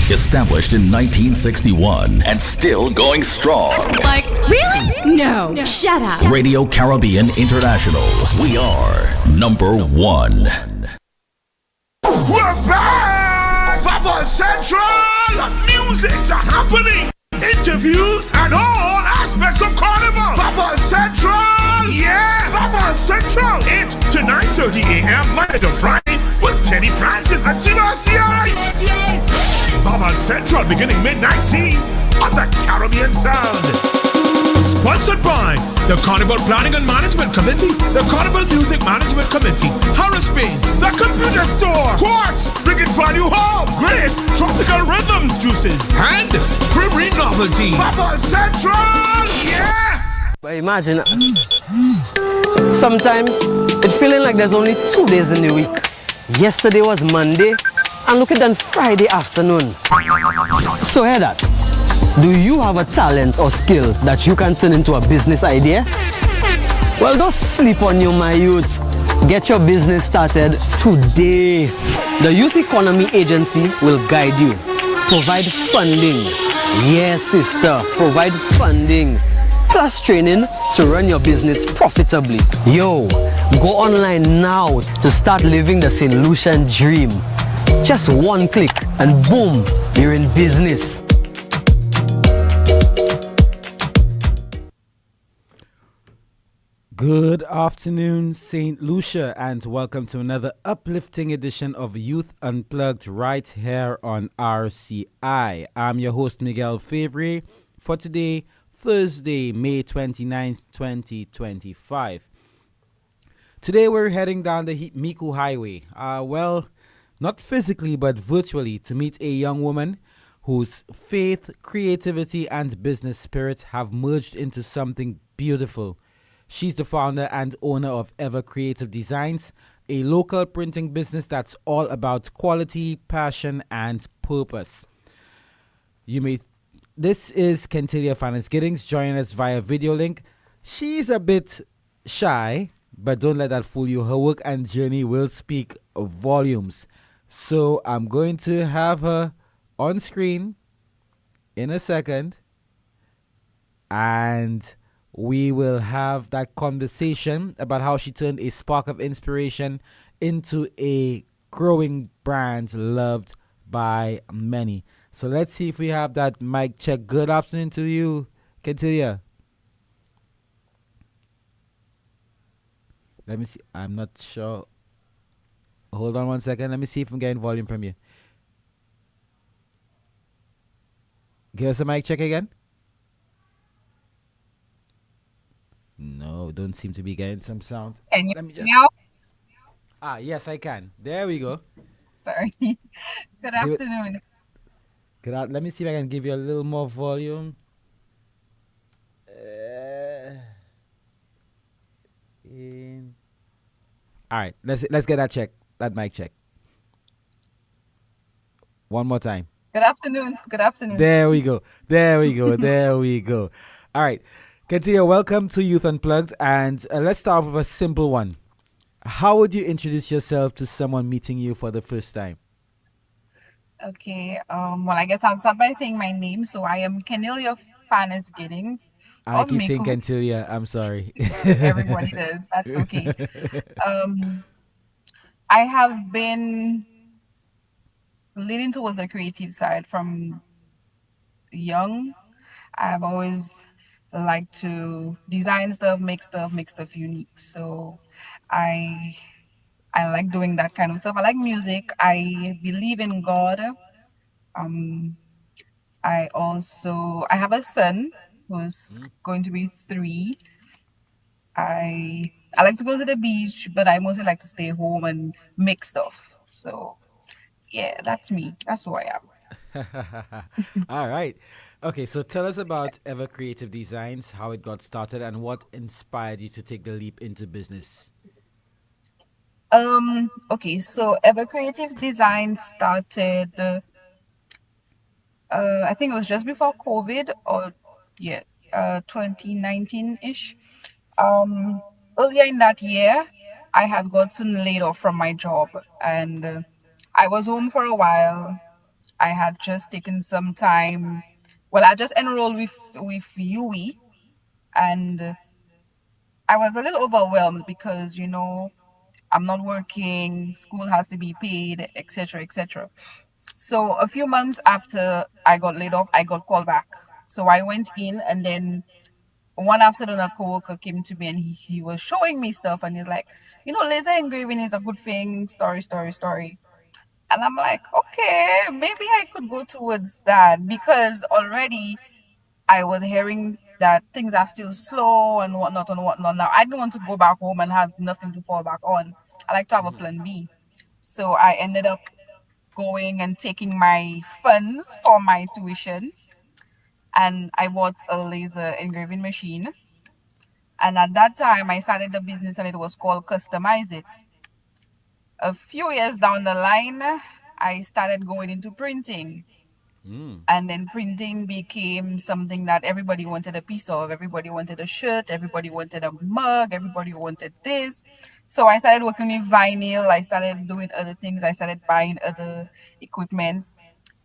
Established in 1961 and still going strong. Like, really? No. Shut up. Radio Caribbean International. We are number one. We're back! Father Central! Music's happening! Interviews and all aspects of Carnival! Father Central! Yeah! Father Central! 8 to 9:30 a.m. Monday to Friday with Teddy Francis and Timothy. Father Central beginning mid-19 on the Caribbean Sound. Sponsored by the Carnival Planning and Management Committee, the Carnival Music Management Committee, Harris Beans, the Computer Store, Quartz, bringing value home, Grace, Tropical Rhythms Juices, and Fevrier Novelties. Papa Central, yeah! But imagine, sometimes it's feeling like there's only 2 days in the week. Yesterday was Monday, and look at that Friday afternoon. So hear that. Do you have a talent or skill that you can turn into a business idea? Well, don't sleep on you, my youth. Get your business started today. The Youth Economy Agency will guide you. Provide funding. Yes, sister, provide funding. Plus training to run your business profitably. Yo, go online now to start living the St. Lucian dream. Just one click and boom, you're in business. Good afternoon, St. Lucia, and welcome to another uplifting edition of Youth Unplugged right here on RCI. I'm your host, Miguel Fevrier, for today, Thursday, May 29th, 2025. Today, we're heading down the Miku Highway. Well, not physically, but virtually, to meet a young woman whose faith, creativity, and business spirit have merged into something beautiful. She's the founder and owner of Ever Creative Designs, a local printing business that's all about quality, passion, and purpose. This is Kennyilla Fanus Giddings joining us via video link. She's a bit shy, but don't let that fool you. Her work and journey will speak volumes. So I'm going to have her on screen in a second, and we will have that conversation about how she turned a spark of inspiration into a growing brand loved by many. So let's see if we have that mic check. Good afternoon to you, Kennyilla. Let me see. I'm not sure. Hold on one second. Let me see if I'm getting volume from you. Give us a mic check again. No, don't seem to be getting some sound. Can you Let me just... now? Yes, I can. There we go. Sorry. Good afternoon. Let me see if I can give you a little more volume. All right, let's get that mic check. One more time. Good afternoon. Good afternoon. There we go. There we go. All right. Kennyilla, welcome to Youth Unplugged, and let's start with a simple one. How would you introduce yourself to someone meeting you for the first time? Okay. Well, I guess I'll start by saying my name. So I am Kennyilla Fanus Giddings. I keep saying Kennyilla. I'm sorry. Everybody does. That's okay. I have been leaning towards the creative side from young. I've always like to design stuff, make stuff unique. So I like doing that kind of stuff. I like music. I believe in God. I have a son who's going to be 3. I like to go to the beach, but I mostly like to stay home and make stuff. So yeah, that's me. That's who I am. All right. Okay, so tell us about Ever Creative Designs, how it got started, and what inspired you to take the leap into business. Okay, so Ever Creative Designs started, I think it was just before COVID, or 2019-ish. Earlier in that year, I had gotten laid off from my job, and I was home for a while. I had just taken some time. Well, I just enrolled with UE, and I was a little overwhelmed because I'm not working, school has to be paid, etc., etc. So a few months after I got laid off, I got called back. So I went in, and then one afternoon a coworker came to me, and he was showing me stuff, and he's like, laser engraving is a good thing, story, story, story. And I'm like, okay, maybe I could go towards that, because already I was hearing that things are still slow and whatnot and whatnot. Now, I didn't want to go back home and have nothing to fall back on. I like to have a plan B. So I ended up going and taking my funds for my tuition, and I bought a laser engraving machine. And at that time, I started the business, and it was called Customize It. A few years down the line, I started going into printing. And then printing became something that everybody wanted a piece of. Everybody wanted a shirt, everybody wanted a mug, everybody wanted this. So I started working with vinyl, I started doing other things, I started buying other equipment.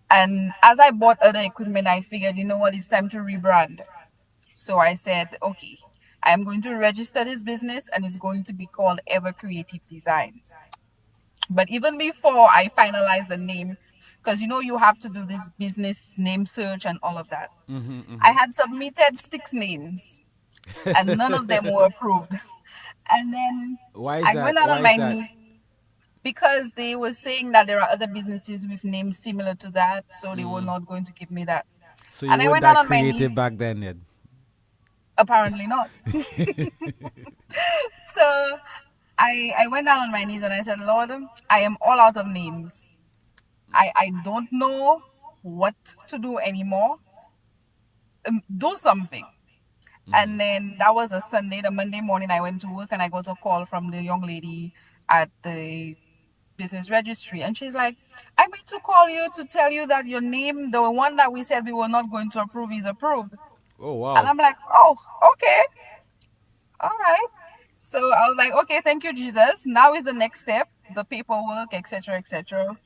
And as I bought other equipment, I figured, you know what, it's time to rebrand. So I said, okay, I am going to register this business, and it's going to be called Ever Creative Designs. But even before I finalized the name, because you have to do this business name search and all of that, I had submitted 6 names, and none of them were approved. And then Why is I that? went out Why on is my that? knees, because they were saying that there are other businesses with names similar to that, so they were not going to give me that. So you And I weren't went out that on my knees. creative back then, Ned? Apparently not. So I went down on my knees, and I said, Lord, I am all out of names. I don't know what to do anymore. Do something. And then that was a Sunday. The Monday morning, I went to work, and I got a call from the young lady at the business registry. And she's like, I meant to call you to tell you that your name, the one that we said we were not going to approve, is approved. Oh And wow. I'm like, oh, okay. All right. So I was like, okay, thank you, Jesus. Now is the next step, the paperwork, etc., etc.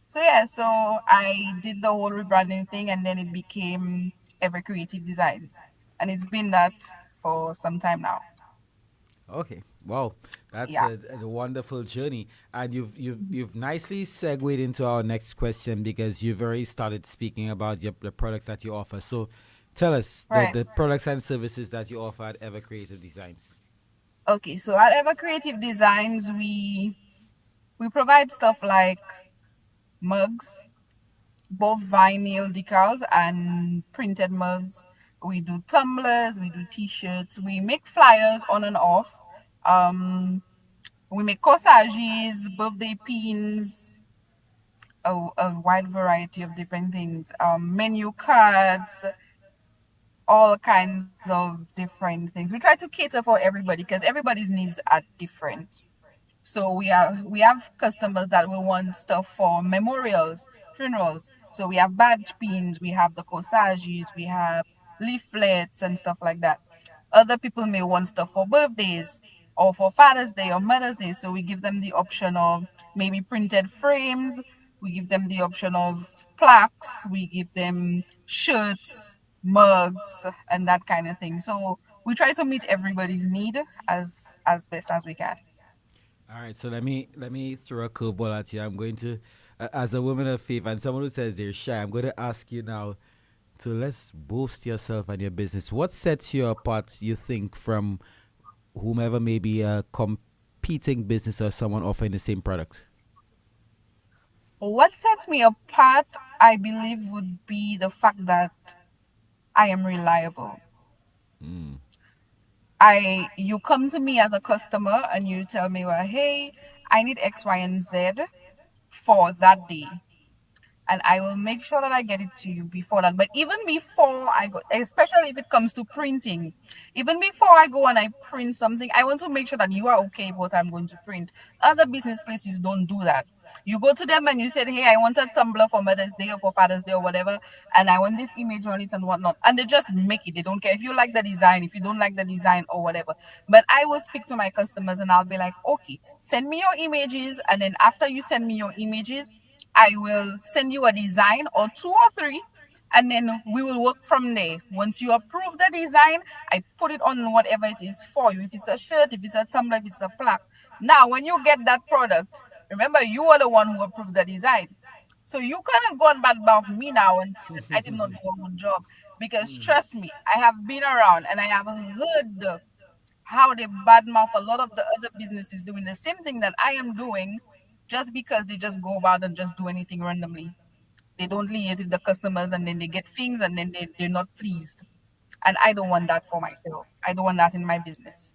So yeah, so I did the whole rebranding thing, and then it became Ever Creative Designs, and it's been that for some time now. Okay. Wow. That's Yeah. a wonderful journey, and you've nicely segued into our next question because you've already started speaking about the products that you offer. So, tell us Right. the products and services that you offer at Ever Creative Designs. Okay. So at Ever Creative Designs, we provide stuff like mugs, both vinyl decals and printed mugs. We do tumblers, we do t-shirts, we make flyers on and off. Um, we make corsages, birthday pins, a wide variety of different things. Menu cards, all kinds of different things. We try to cater for everybody because everybody's needs are different. So we have customers that will want stuff for memorials, funerals. So we have badge pins, we have the corsages, we have leaflets and stuff like that. Other people may want stuff for birthdays or for Father's Day or Mother's Day. So we give them the option of maybe printed frames. We give them the option of plaques. We give them shirts, mugs, and that kind of thing. So we try to meet everybody's need as best as we can. All right, so let me throw a curveball at you. I'm going to, as a woman of faith and someone who says they're shy, I'm going to ask you now to let's boost yourself and your business. What sets you apart, you think, from whomever may be a competing business or someone offering the same product? What sets me apart, I believe, would be the fact that I am reliable. You come to me as a customer and you tell me, well, hey, I need X, Y, and Z for that day, and I will make sure that I get it to you before that. But even before I go, especially if it comes to printing, even before I go and I print something, I want to make sure that you are okay with what I'm going to print. Other business places don't do that. You go to them and you said, hey, I want a tumbler for Mother's Day or for Father's Day or whatever, and I want this image on it and whatnot. And they just make it. They don't care if you like the design, if you don't like the design or whatever. But I will speak to my customers and I'll be like, okay, send me your images. And then after you send me your images, I will send you a design or two or three, and then we will work from there. Once you approve the design, I put it on whatever it is for you. If it's a shirt, if it's a tumbler, if it's a plaque. Now, when you get that product, remember you are the one who approved the design. So you cannot go and badmouth me now and say that I did not do a good job. Because trust me, I have been around and I have heard how they badmouth a lot of the other businesses doing the same thing that I am doing, just because they just go about and just do anything randomly. They don't liaise with the customers, and then they get things, and then they're not pleased. And I don't want that for myself. I don't want that in my business.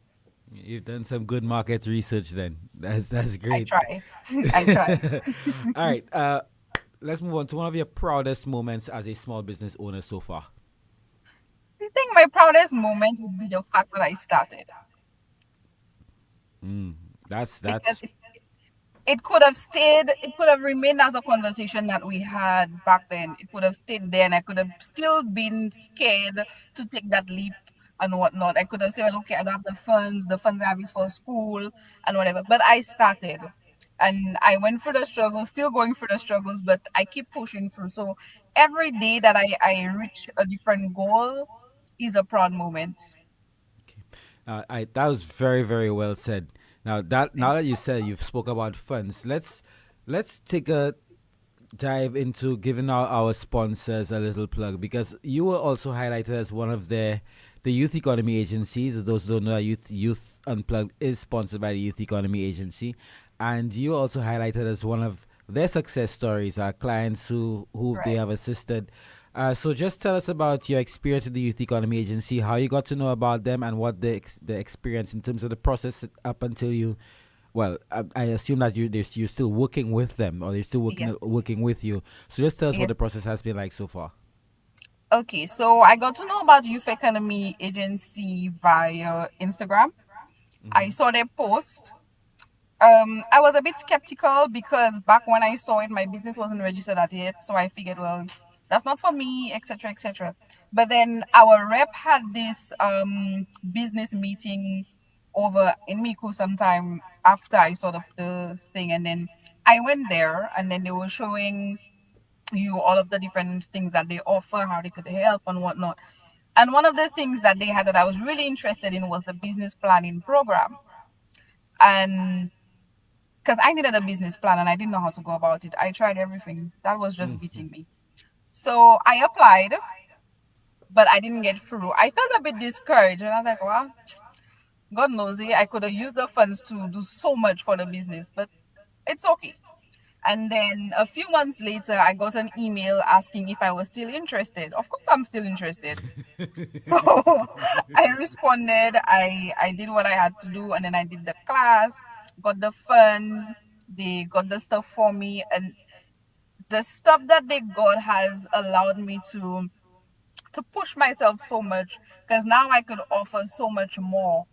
You've done some good market research then. That's I great. try. I try. All right. Let's move on to one of your proudest moments as a small business owner so far. I think my proudest moment would be the fact that I started, That's because that's it could have stayed, it could have remained as a conversation that we had back then. It could have stayed there, and I could have still been scared to take that leap and whatnot. I could have said, well, okay, I don't have the funds I have is for school and whatever. But I started, and I went through the struggles, still going through the struggles, but I keep pushing through. So every day that I reach a different goal is a proud moment. I that was very very well said. Now that you said you've spoke about funds, let's take a dive into giving our sponsors a little plug, because you were also highlighted as one of the youth economy agencies. Those who don't know, Youth Unplugged is sponsored by the Youth Economy Agency, and you were also highlighted as one of their success stories, our clients who they Right. have assisted. So just tell us about your experience with the Youth Economy Agency, how you got to know about them, and what the experience in terms of the process up until you. Well, I assume that you're still working with them, or they're still Yes. working with you. So just tell us what Yes. the process has been like so far. Okay, so I got to know about Youth Economy Agency via Instagram. I saw their post. I was a bit skeptical because back when I saw it, my business wasn't registered at yet. So I figured, well, that's not for me, etc., etc. But then our rep had this business meeting over in Miku sometime after I saw the thing. And then I went there, and then they were showing you all of the different things that they offer, how they could help and whatnot. And one of the things that they had that I was really interested in was the business planning program. And because I needed a business plan and I didn't know how to go about it, I tried everything. That was just beating me. So I applied, but I didn't get through. I felt a bit discouraged, and I was like, well, God knows it. I could have used the funds to do so much for the business, but it's okay. And then a few months later, I got an email asking if I was still interested. Of course, I'm still interested. So I responded. I did what I had to do, and then I did the class, got the funds, they got the stuff for me, and the stuff that they got has allowed me to push myself so much, because now I could offer so much more.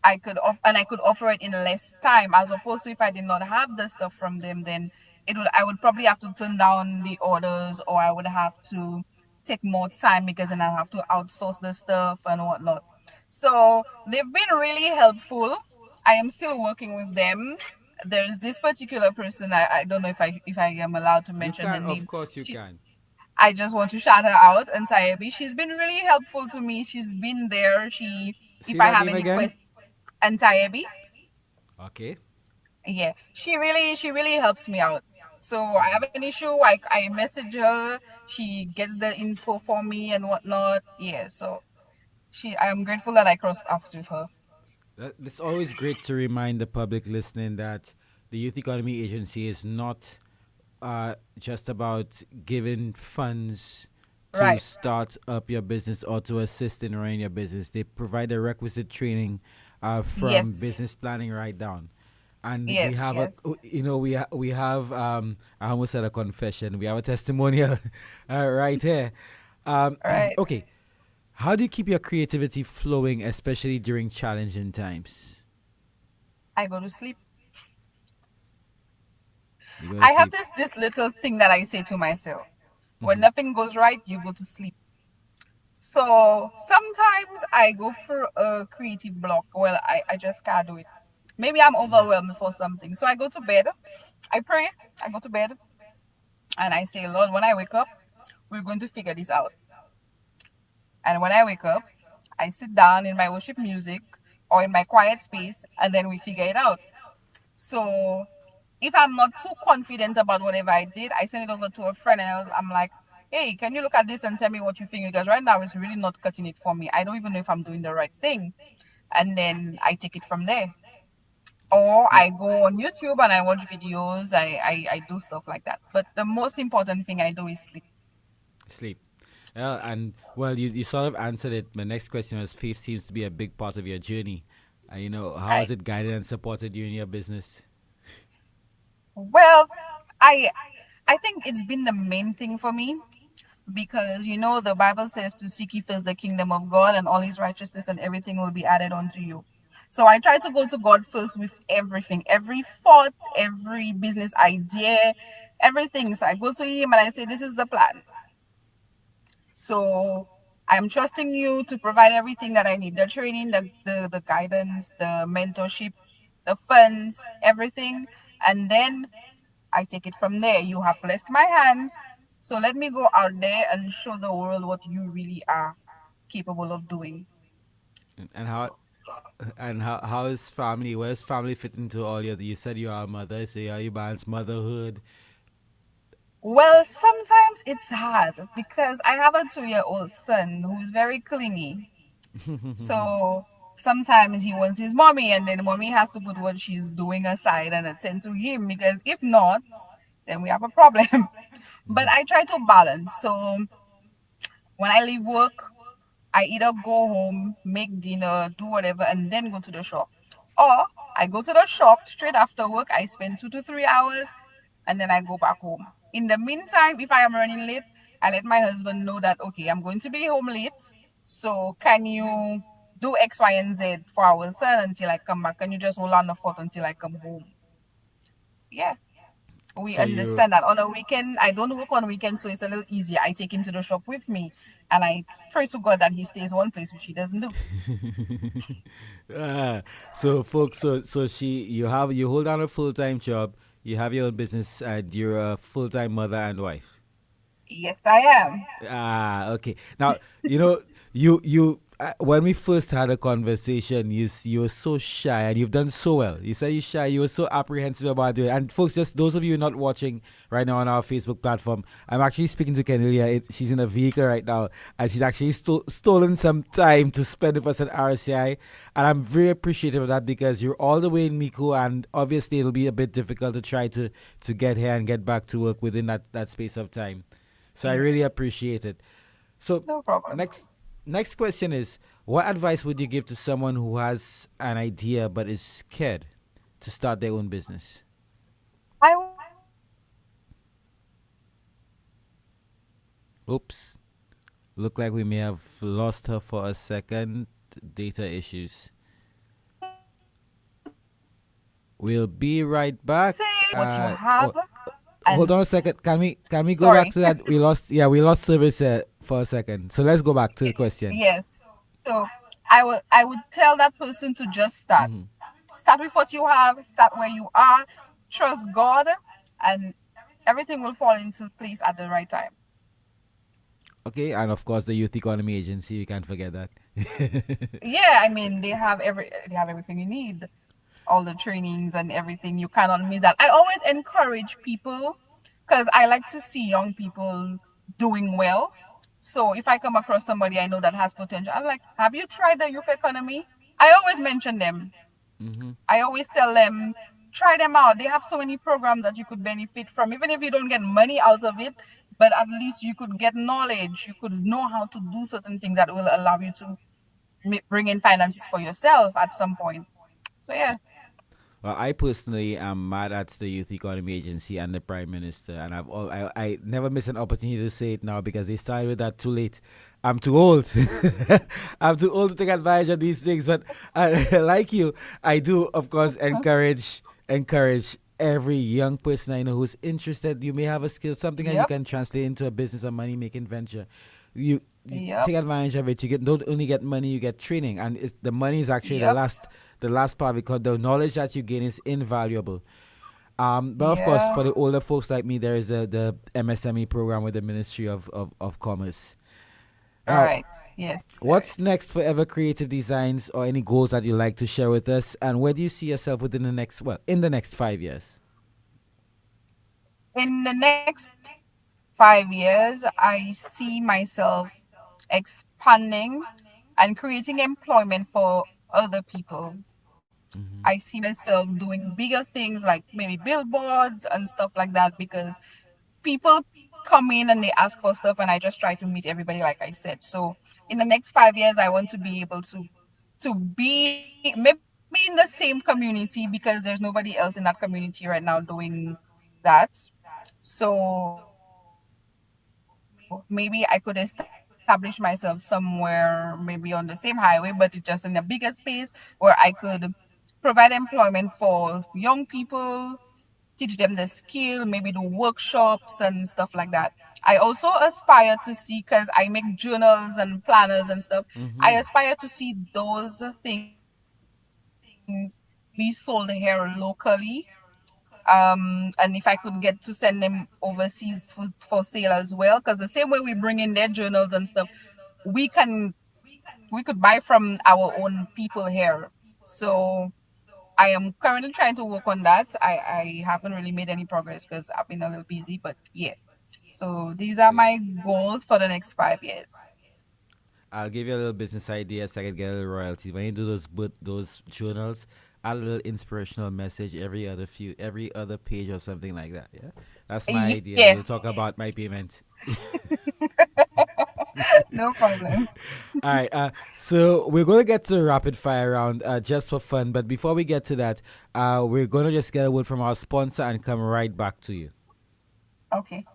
I could offer it in less time, as opposed to if I did not have the stuff from them, then I would probably have to turn down the orders, or I would have to take more time, because then I have to outsource the stuff and whatnot. So they've been really helpful. I am still working with them. There's this particular person, I don't know if I am allowed to You mention her can, of name. course, you She can. I just want to shout her out, and Tayebi. She's been really helpful to me. She's been there. If See I that have name any again? questions, and Tayebi, Okay. yeah, she really helps me out. So I have an issue, I message her. She gets the info for me and whatnot. Yeah, so I'm grateful that I crossed paths with her. It's always great to remind the public listening that the Youth Economy Agency is not just about giving funds to Right. start up your business or to assist in running your business. They provide the requisite training from Yes. business planning right down. And we Yes. have Yes. we have I almost said a confession. We have a testimonial right here. Right. Okay, how do you keep your creativity flowing, especially during challenging times? I go to sleep. You go to I have sleep. this little thing that I say to myself. When nothing goes right, you go to sleep. So sometimes I go for a creative block. Well, I just can't do it. Maybe I'm overwhelmed for something. So I go to bed, I pray, I go to bed, and I say, Lord, when I wake up, we're going to figure this out. And when I wake up, I sit down in my worship music or in my quiet space, and then we figure it out. So if I'm not too confident about whatever I did, I send it over to a friend and I'm like, hey, can you look at this and tell me what you think? Because right now it's really not cutting it for me. I don't even know if I'm doing the right thing. And then I take it from there. Or I go on YouTube and I watch videos. I do stuff like that. But the most important thing I do is sleep. Sleep. And well, you sort of answered it. My next question was faith seems to be a big part of your journey. How has it guided and supported you in your business? Well, I I think it's been the main thing for me because the Bible says to seek ye first the kingdom of God and all his righteousness and everything will be added unto you. So I try to go to God first with everything, every thought, every business idea, everything. So I go to him and I say, this is the plan. So I'm trusting you to provide everything that I need, the training, the guidance, the mentorship, the funds, everything. And then I take it from there. You have blessed my hands. So let me go out there and show the world what you really are capable of doing. And how is family? Where's family fit into all your? You said you are a mother, so you balance motherhood. Well, sometimes it's hard because I have a 2-year-old son who's very clingy. So sometimes he wants his mommy, and then mommy has to put what she's doing aside and attend to him because if not, then we have a problem. But I try to balance. So when I leave work, I either go home, make dinner, do whatever, and then go to the shop. Or I go to the shop straight after work. I spend 2 to 3 hours and then I go back home. In the meantime, if I am running late, I let my husband know that, okay, I'm going to be home late. So can you do X, Y, and Z for our son until I come back? Can you just hold on the fort until I come home? Yeah. We So you understand that on a weekend, I don't work on weekends, so it's a little easier. I take him to the shop with me and I pray to God that he stays one place, which he doesn't do. so folks, you hold down a full time job, you have your own business, and you're a full time mother and wife. Yes, I am. Okay. Now you when we first had a conversation, you were so shy, and you've done so well. You said you're shy. You were so apprehensive about doing it. And folks, just those of you not watching right now on our Facebook platform, I'm actually speaking to Kennyilla. She's in a vehicle right now, and she's actually stolen some time to spend with us at RCI. And I'm very appreciative of that because you're all the way in Miko, and obviously it'll be a bit difficult to try to get here and get back to work within that space of time. So I really appreciate it. So No problem. Next question is, what advice would you give to someone who has an idea but is scared to start their own business? I Oops. Look like we may have lost her for a second. Data issues. We'll be right back. say what you have. Hold on a second. Can we go Sorry. back to that? We lost service for a second. So let's go back to the question. Yes. So I would tell that person to just start. Start with what you have, start where you are, trust God, and everything will fall into place at the right time. Okay, and of course the Youth Economy Agency, you can't forget that. Yeah, I mean they have everything you need. All the trainings and everything. You cannot miss that. I always encourage people because I like to see young people doing well. So if I come across somebody I know that has potential, I'm like, have you tried the youth economy? I always mention them. I always tell them, try them out. They have so many programs that you could benefit from, even if you don't get money out of it, but at least you could get knowledge. You could know how to do certain things that will allow you to bring in finances for yourself at some point. So yeah. Well, I personally am mad at the Youth Economy Agency and the Prime Minister, and I never miss an opportunity to say it now because they started with that too late. I'm too old. I'm too old to take advantage of these things, but like you, I do, of course, encourage every young person I know who's interested. You may have a skill, something that you can translate into a business or money-making venture. You take advantage of it. Don't only get money, you get training, and the money is actually the last part because the knowledge that you gain is invaluable. But of course, for the Yeah. older folks like me, there is the MSME program with the Ministry of Commerce. All Now, right. Yes, there what's is. next for Ever Creative Designs or any goals that you'd like to share with us? And where do you see yourself within the next, well, in the next 5 years? In the next 5 years, I see myself expanding and creating employment for other people. I see myself doing bigger things like maybe billboards and stuff like that because people come in and they ask for stuff and I just try to meet everybody like I said. So in the next 5 years I want to be able to be maybe in the same community because there's nobody else in that community right now doing that. So maybe I could establish myself somewhere maybe on the same highway, but it's just in a bigger space where I could provide employment for young people, teach them the skill, maybe do workshops and stuff like that. I also aspire to see, because I make journals and planners and stuff, I aspire to see those things be sold here locally. And if I could get to send them overseas for sale as well, because the same way we bring in their journals and stuff, we can we could buy from our own people here. So I am currently trying to work on that. I haven't really made any progress because I've been a little busy, but yeah. So these are my goals for the next 5 years. I'll give you a little business idea so I can get a little royalty. When you do those journals, add a little inspirational message every other page or something like that. Yeah, that's my idea. Yeah, We'll talk about my payment. no problem. All right. So we're going to get to the rapid fire round just for fun. But before we get to that, we're going to just get a word from our sponsor and come right back to you. Okay.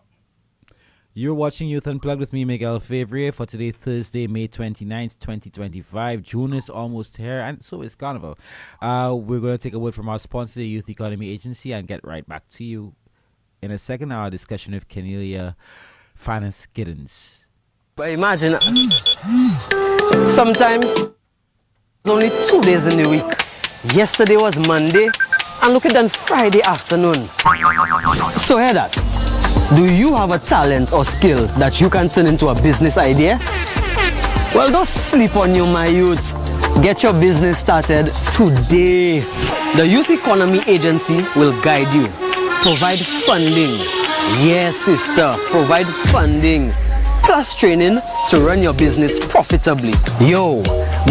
You're watching Youth Unplugged with me, Miguel Fevrier, for today, Thursday, May 29th, 2025. June is almost here, and so is Carnival. We're going to take a word from our sponsor, the Youth Economy Agency, and get right back to you in a second. Our discussion with Kennyilla, Fanus, Giddings. But imagine, sometimes only 2 days in the week. Yesterday was Monday, and look at that Friday afternoon. So hear that. Do you have a talent or skill that you can turn into a business idea? Well, don't sleep on you, my youth. Get your business started today. The Youth Economy Agency will guide you. Provide funding. Yes, sister, provide funding. Plus training to run your business profitably. Yo,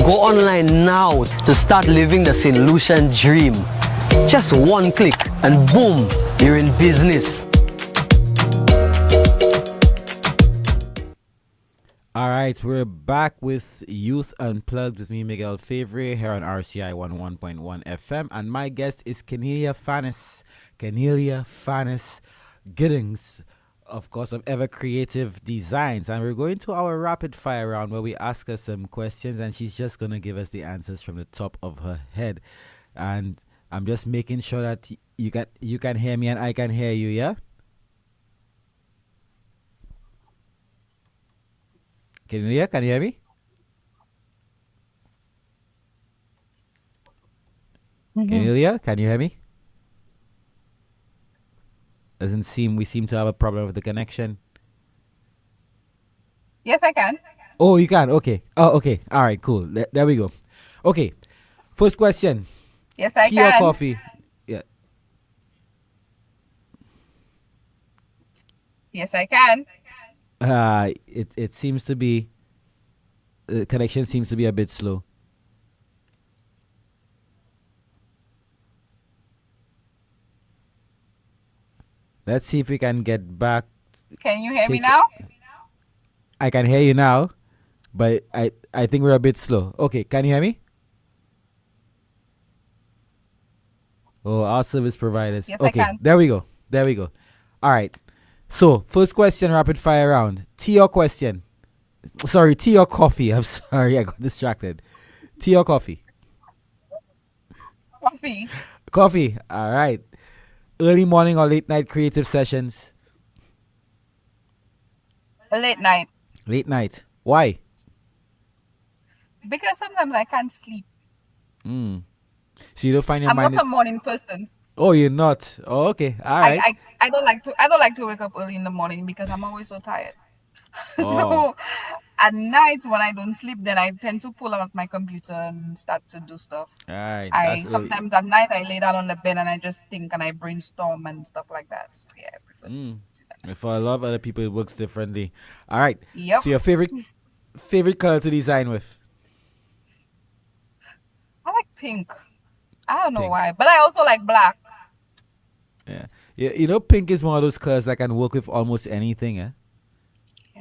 go online now to start living the St. Lucian dream. Just one click and boom, you're in business. All right, we're back with Youth Unplugged with me, Miguel Fevrier, here on RCI 101.1 FM. And my guest is Kennyilla Fanus Giddings, of course, of Ever Creative Designs. And we're going to our rapid fire round where we ask her some questions and she's just going to give us the answers from the top of her head. And I'm just making sure that you can hear me and I can hear you, yeah? Kennyilla, can you hear me? Kennyilla, can you hear me? We seem to have a problem with the connection. Yes, I can. Oh, you can. Okay. Oh, okay. All right. Cool. There we go. Okay. First question. Yes, I Tea can. or coffee? Yeah. Yes, I can. It seems to be the connection seems to be a bit slow. Let's see if we can get back. Can you hear me Take- now? I can hear you now, but I think we're a bit slow. Okay, can you hear me? Oh, our service providers. Yes, I Okay, can. there we go. There we go. All right. So, first question, rapid fire round. Tea or question? Sorry, tea or coffee? I'm sorry, I got distracted. Tea or coffee? Coffee. Coffee. All right. Early morning or late night creative sessions? Late night. Late night. Why? Because sometimes I can't sleep. So you don't find your I'm mind not a is. morning person. Oh, you're not. Oh, okay. All I, right. I don't like to wake up early in the morning because I'm always so tired. Oh, So at night when I don't sleep, then I tend to pull out my computer and start to do stuff. all right. I That's early. sometimes at night I lay down on the bed and I just think and I brainstorm and stuff like that. So yeah, I prefer to do that. For a lot of other people, it works differently. All right. Yep. So your favorite color to design with? I like pink. I don't know Pink. why, but I also like black. Yeah. You know, pink is one of those colors that can work with almost anything, eh?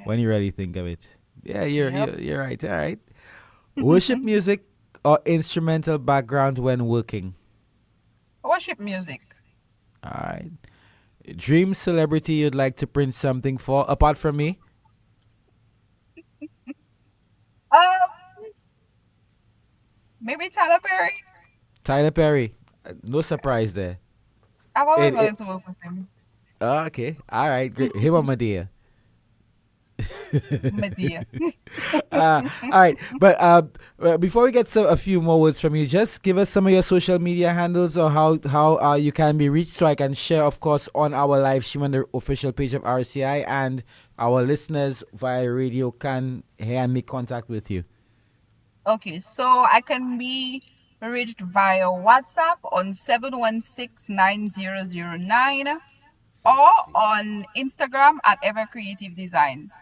When you really think of it. Yeah, Yep. you're right. All right. Worship music or instrumental background when working? Worship music. All right. Dream celebrity you'd like to print something for, apart from me? Um, maybe Tyler Perry. Tyler Perry. No surprise there. I've always It, wanted to work with him. okay. All right. Great. Him or Medea? Medea. All right, but before we get a few more words from you, just give us some of your social media handles or how you can be reached, so I can share, of course, on our live stream on the official page of RCI, and our listeners via radio can hear and make contact with you. Okay, so I can be reached via WhatsApp on 716-9009 or on Instagram at Ever Creative Designs.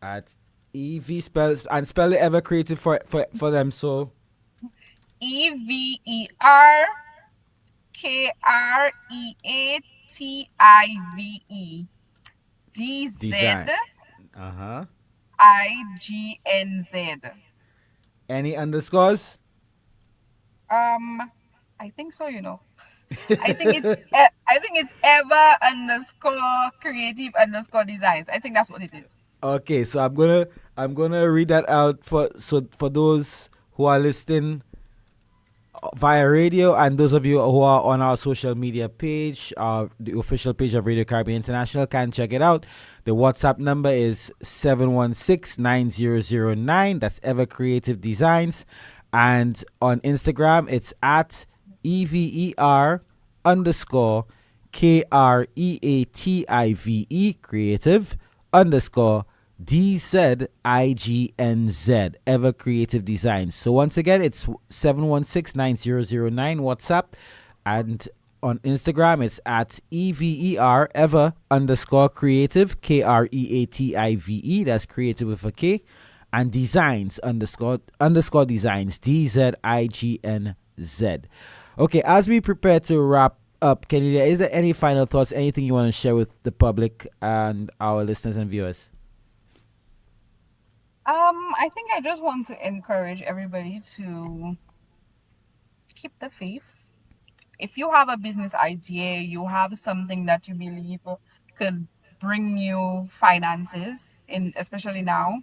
At EV spell it ever creative for them. So EverKreative design. DZIGNZ. Any underscores? I think so. I think it's Ever_Creative_Designs. I think that's what it is. Okay, so I'm gonna read that out for those who are listening via radio, and those of you who are on our social media page, the official page of Radio Caribbean International, can check it out. The WhatsApp number is 716-9009. That's Ever Creative Designs. And on Instagram, it's at EVER_KREATIVE creative _ DZIGNZ, Ever Creative Designs. So once again, it's 716-9009 WhatsApp, and on Instagram it's at EVER Ever_Creative KREATIVE. That's creative with a K, and designs _ designs DZIGNZ. Okay, as we prepare to wrap up, Kennyilla, is there any final thoughts, anything you want to share with the public and our listeners and viewers? I think I just want to encourage everybody to keep the faith. If you have a business idea, you have something that you believe could bring you finances, especially now.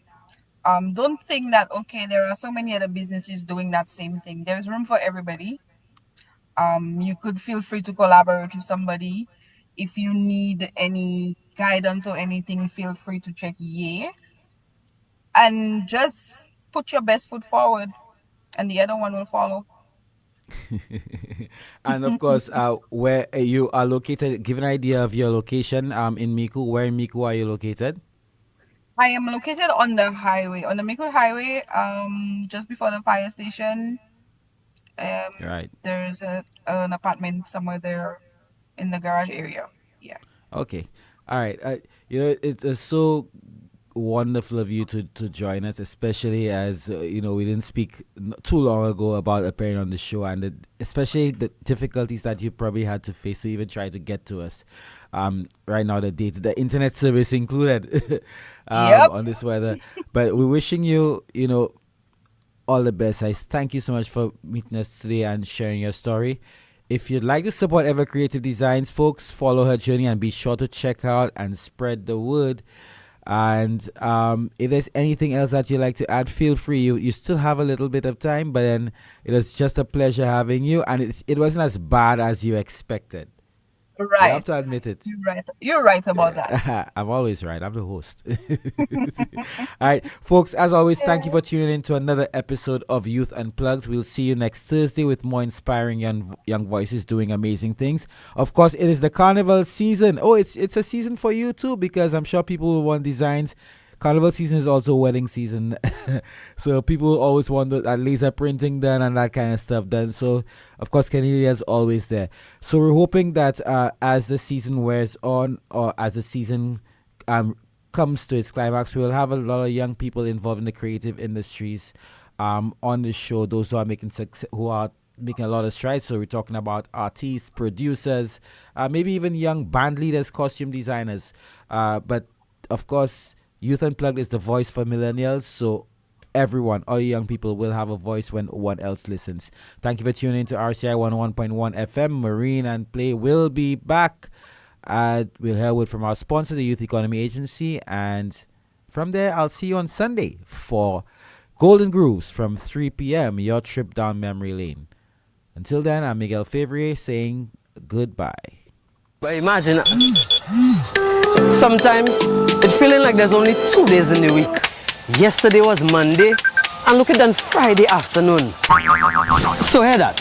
Don't think that, okay, there are so many other businesses doing that same thing. There's room for everybody. You could feel free to collaborate with somebody. If you need any guidance or anything, feel free to check Yeah. And just put your best foot forward, and the other one will follow. And of course, where you are located, give an idea of your location in Miku. Where in Miku are you located? I am located on the highway, on the Miku Highway, just before the fire station. Right. There's an apartment somewhere there in the garage area. Yeah. Okay. All right. It's so wonderful of you to join us, especially as we didn't speak too long ago about appearing on the show, and especially the difficulties that you probably had to face to even try to get to us. Right now, the internet service included on this weather. But we're wishing you all the best. I thank you so much for meeting us today and sharing your story. If you'd like to support Ever Creative Designs, folks, follow her journey and be sure to check out and spread the word. And if there's anything else that you'd like to add, feel free. You still have a little bit of time, but then it was just a pleasure having you, and it wasn't as bad as you expected. You have Right. to admit it. You're right. You're right about that. I'm always right. I'm the host. All right, folks, as always, thank you for tuning in to another episode of Youth Unplugged. We'll see you next Thursday with more inspiring young voices doing amazing things. Of course, it is the carnival season. Oh, it's a season for you too, because I'm sure people will want designs. Carnival season is also wedding season. So people always want laser printing done and that kind of stuff done. So, of course, Kennyilla is always there. So we're hoping that as the season wears on, or as the season comes to its climax, we'll have a lot of young people involved in the creative industries on the show. Those who are making a lot of strides. So we're talking about artists, producers, maybe even young band leaders, costume designers. But, of course, Youth Unplugged is the voice for millennials, so everyone, all you young people, will have a voice when no one else listens. Thank you for tuning in to RCI 101.1 FM. Marine and Play will be back. We'll hear word from our sponsor, the Youth Economy Agency, and from there, I'll see you on Sunday for Golden Grooves from 3 p.m., your trip down memory lane. Until then, I'm Miguel Fevrier saying goodbye. But imagine, sometimes it's feeling like there's only 2 days in the week. Yesterday was Monday, and look at that Friday afternoon. So hear that.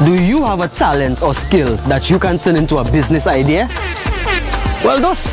Do you have a talent or skill that you can turn into a business idea? Well, those